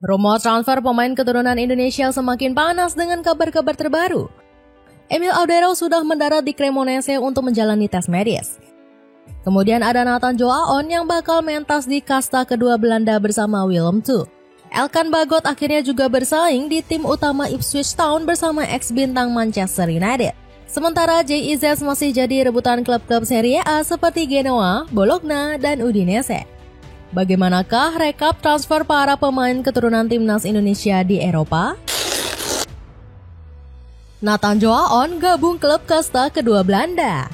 Rumor transfer pemain keturunan Indonesia semakin panas dengan kabar-kabar terbaru. Emil Audero sudah mendarat di Cremonese untuk menjalani tes medis. Kemudian ada Nathan Joaon yang bakal mentas di kasta kedua Belanda bersama Willem II. Elkan Bagot akhirnya juga bersaing di tim utama Ipswich Town bersama ex-bintang Manchester United. Sementara JIZ masih jadi rebutan klub-klub Serie A seperti Genoa, Bologna, dan Udinese. Bagaimanakah rekap transfer para pemain keturunan timnas Indonesia di Eropa? Nathan Joaon gabung klub kasta kedua Belanda.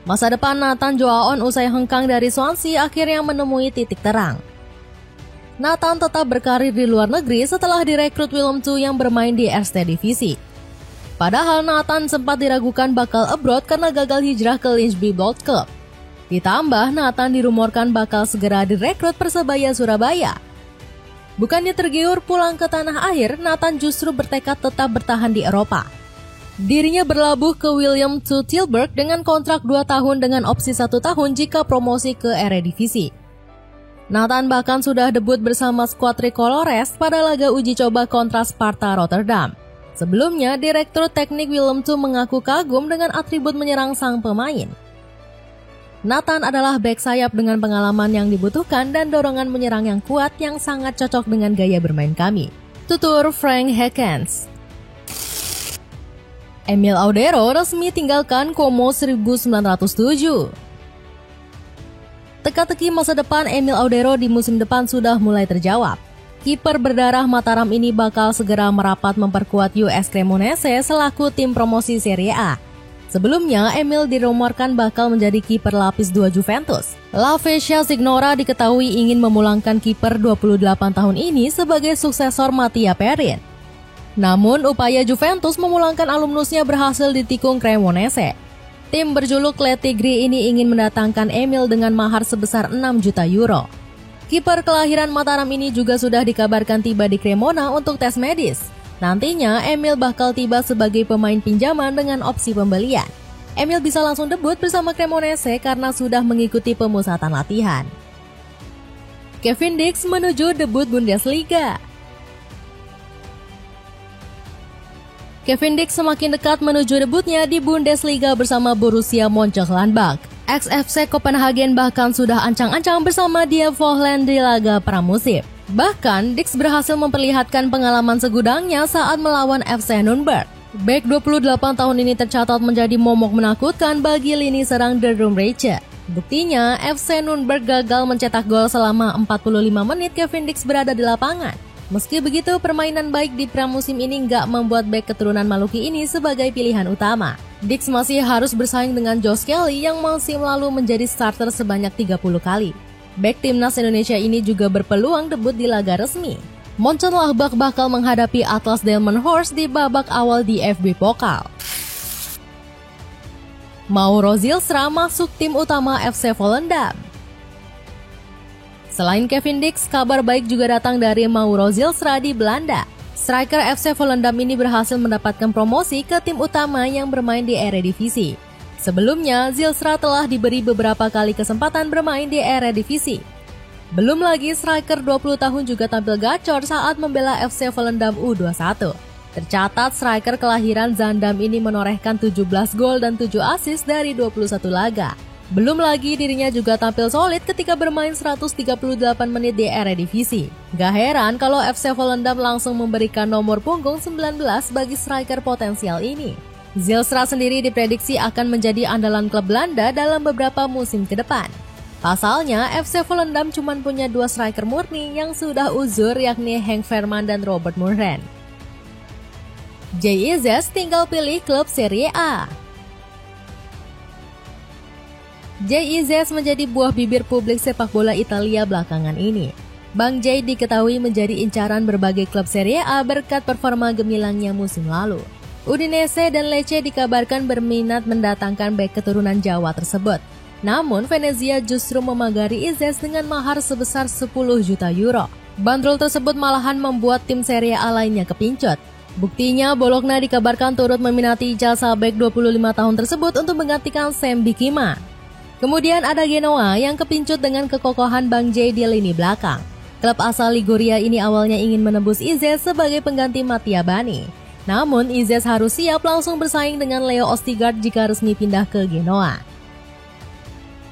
Masa depan Nathan Joaon usai hengkang dari Swansea akhirnya menemui titik terang. Nathan tetap berkarir di luar negeri setelah direkrut Willem II yang bermain di Eerste Divisi. Padahal Nathan sempat diragukan bakal abroad karena gagal hijrah ke Linsby Bold Club. Ditambah Nathan dirumorkan bakal segera direkrut Persebaya Surabaya. Bukannya tergiur pulang ke tanah air, Nathan justru bertekad tetap bertahan di Eropa. Dirinya berlabuh ke Willem II Tilburg dengan kontrak 2 tahun dengan opsi 1 tahun jika promosi ke Eredivisie. Nathan bahkan sudah debut bersama skuad Tricolores pada laga uji coba kontra Sparta Rotterdam. Sebelumnya, Direktur Teknik Willem II mengaku kagum dengan atribut menyerang sang pemain. Nathan adalah bek sayap dengan pengalaman yang dibutuhkan dan dorongan menyerang yang kuat yang sangat cocok dengan gaya bermain kami, tutur Frank Hackens. Emil Audero resmi tinggalkan Como 1907. Teka-teki masa depan Emil Audero di musim depan sudah mulai terjawab. Kiper berdarah Mataram ini bakal segera merapat memperkuat US Cremonese selaku tim promosi Serie A. Sebelumnya, Emil dirumorkan bakal menjadi kiper lapis 2 Juventus. La Spezia Signora diketahui ingin memulangkan kiper 28 tahun ini sebagai suksesor Mattia Perin. Namun, upaya Juventus memulangkan alumnusnya berhasil ditikung Cremonese. Tim berjuluk Le Tigre ini ingin mendatangkan Emil dengan mahar sebesar 6 juta euro. Kiper kelahiran Mataram ini juga sudah dikabarkan tiba di Cremona untuk tes medis. Nantinya, Emil bakal tiba sebagai pemain pinjaman dengan opsi pembelian. Emil bisa langsung debut bersama Cremonese karena sudah mengikuti pemusatan latihan. Kevin Dix menuju debut Bundesliga. Kevin Dix semakin dekat menuju debutnya di Bundesliga bersama Borussia Mönchengladbach. Ex-FC Copenhagen bahkan sudah ancang-ancang bersama Die Vollen di laga pramusim. Bahkan, Dix berhasil memperlihatkan pengalaman segudangnya saat melawan FC Nürnberg. Bek 28 tahun ini tercatat menjadi momok menakutkan bagi lini serang The Rumreiche. Buktinya, FC Nürnberg gagal mencetak gol selama 45 menit Kevin Dix berada di lapangan. Meski begitu, permainan baik di pramusim ini nggak membuat bek keturunan Maluki ini sebagai pilihan utama. Dix masih harus bersaing dengan Josh Kelly yang musim lalu menjadi starter sebanyak 30 kali. Bek timnas Indonesia ini juga berpeluang debut di laga resmi. Mönchengladbach bakal menghadapi Atlas Delmenhorst di babak awal di FB Pokal. Mauro Zilstra masuk tim utama FC Volendam. Selain Kevin Dix, kabar baik juga datang dari Mauro Zilstra di Belanda. Striker FC Volendam ini berhasil mendapatkan promosi ke tim utama yang bermain di Eredivisie. Sebelumnya, Zilstra telah diberi beberapa kali kesempatan bermain di Eredivisie. Belum lagi, striker 20 tahun juga tampil gacor saat membela FC Volendam U21. Tercatat, striker kelahiran Zaandam ini menorehkan 17 gol dan 7 assist dari 21 laga. Belum lagi, dirinya juga tampil solid ketika bermain 138 menit di Eredivisie. Gak heran kalau FC Volendam langsung memberikan nomor punggung 19 bagi striker potensial ini. Zilstra sendiri diprediksi akan menjadi andalan klub Belanda dalam beberapa musim ke depan. Pasalnya, FC Volendam cuma punya 2 striker murni yang sudah uzur, yakni Henk Veerman dan Robert Moeren. JIZ tinggal pilih klub Serie A. JIZ menjadi buah bibir publik sepak bola Italia belakangan ini. Bang J diketahui menjadi incaran berbagai klub Serie A berkat performa gemilangnya musim lalu. Udinese dan Lecce dikabarkan berminat mendatangkan bek keturunan Jawa tersebut. Namun, Venezia justru memagari Izes dengan mahar sebesar 10 juta euro. Bandrol tersebut malahan membuat tim Serie A lainnya kepincut. Buktinya, Bologna dikabarkan turut meminati jasa bek 25 tahun tersebut untuk menggantikan Sam Bikima. Kemudian ada Genoa yang kepincut dengan kekokohan Bang J di lini belakang. Klub asal Liguria ini awalnya ingin menembus Izez sebagai pengganti Mattia Bani. Namun Izez harus siap langsung bersaing dengan Leo Ostigard jika resmi pindah ke Genoa.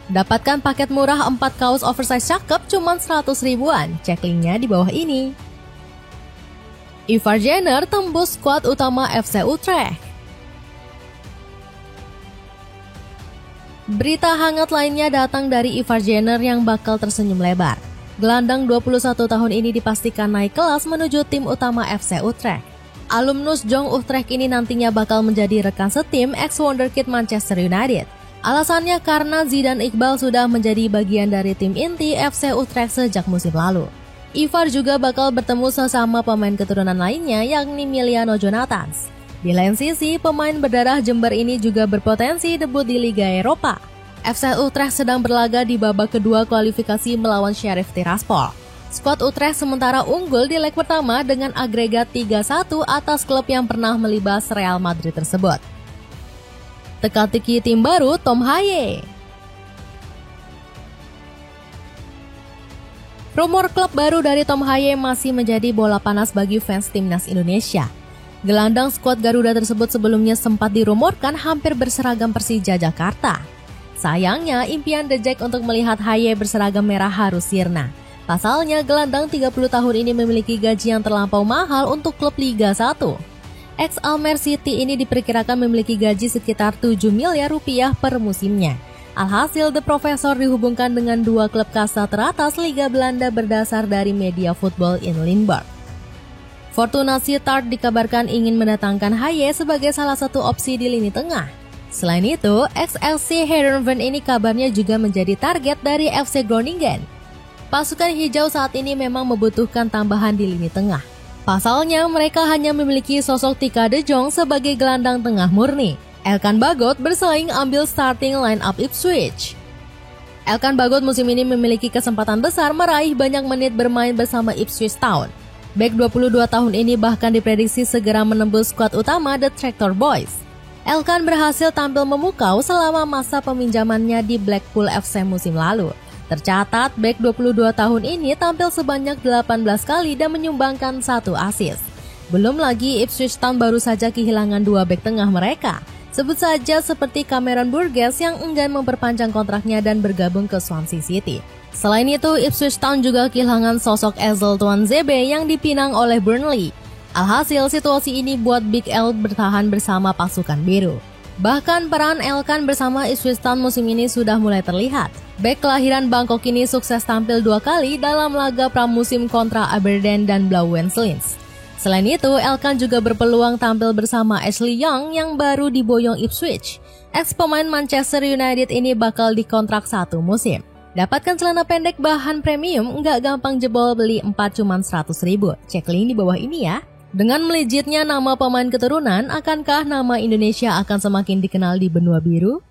Dapatkan paket murah 4 kaos oversize cakep cuma 100 ribuan, cek linknya di bawah ini. Ivar Jenner tembus skuad utama FC Utrecht. Berita hangat lainnya datang dari Ivar Jenner yang bakal tersenyum lebar. Gelandang 21 tahun ini dipastikan naik kelas menuju tim utama FC Utrecht. Alumnus Jong Utrecht ini nantinya bakal menjadi rekan setim ex-wonderkid Manchester United. Alasannya karena Zidane Iqbal sudah menjadi bagian dari tim inti FC Utrecht sejak musim lalu. Ivar juga bakal bertemu sesama pemain keturunan lainnya yakni Miliano Jonathans. Di lain sisi, pemain berdarah Jember ini juga berpotensi debut di Liga Eropa. FC Utrecht sedang berlaga di babak kedua kualifikasi melawan Sheriff Tiraspol. Skuad Utrecht sementara unggul di leg pertama dengan agregat 3-1 atas klub yang pernah melibas Real Madrid tersebut. Teka-teki tim baru Tom Haye. Rumor klub baru dari Tom Haye masih menjadi bola panas bagi fans timnas Indonesia. Gelandang skuad Garuda tersebut sebelumnya sempat dirumorkan hampir berseragam Persija Jakarta. Sayangnya, impian The Jack untuk melihat Haye berseragam merah harus sirna. Pasalnya, gelandang 30 tahun ini memiliki gaji yang terlampau mahal untuk klub Liga 1. Ex-Almer City ini diperkirakan memiliki gaji sekitar 7 miliar rupiah per musimnya. Alhasil, The Professor dihubungkan dengan 2 klub kasta teratas Liga Belanda berdasar dari media Football in Limburg. Fortuna Sittard dikabarkan ingin mendatangkan Haye sebagai salah satu opsi di lini tengah. Selain itu, ex-LC Heerenveen ini kabarnya juga menjadi target dari FC Groningen. Pasukan hijau saat ini memang membutuhkan tambahan di lini tengah. Pasalnya, mereka hanya memiliki sosok Tika De Jong sebagai gelandang tengah murni. Elkan Bagot bersaing ambil starting line-up Ipswich. Elkan Bagot musim ini memiliki kesempatan besar meraih banyak menit bermain bersama Ipswich Town. Bek 22 tahun ini bahkan diprediksi segera menembus skuad utama The Tractor Boys. Elkan berhasil tampil memukau selama masa peminjamannya di Blackpool FC musim lalu. Tercatat, bek 22 tahun ini tampil sebanyak 18 kali dan menyumbangkan 1 assist. Belum lagi Ipswich Town baru saja kehilangan 2 bek tengah mereka. Sebut saja seperti Cameron Burgess yang enggan memperpanjang kontraknya dan bergabung ke Swansea City. Selain itu, Ipswich Town juga kehilangan sosok Ezel Tuanzebe yang dipinang oleh Burnley. Alhasil, situasi ini buat Big L bertahan bersama pasukan biru. Bahkan peran Elkan bersama Ipswich Town musim ini sudah mulai terlihat. Bek kelahiran Bangkok ini sukses tampil 2 kali dalam laga pramusim kontra Aberdeen dan Blauwensleins. Selain itu, Elkan juga berpeluang tampil bersama Ashley Young yang baru diboyong Ipswich. Ex-pemain Manchester United ini bakal dikontrak 1 musim. Dapatkan celana pendek bahan premium, nggak gampang jebol, beli 4 cuma 100 ribu. Cek link di bawah ini ya. Dengan melejitnya nama pemain keturunan, akankah nama Indonesia akan semakin dikenal di benua biru?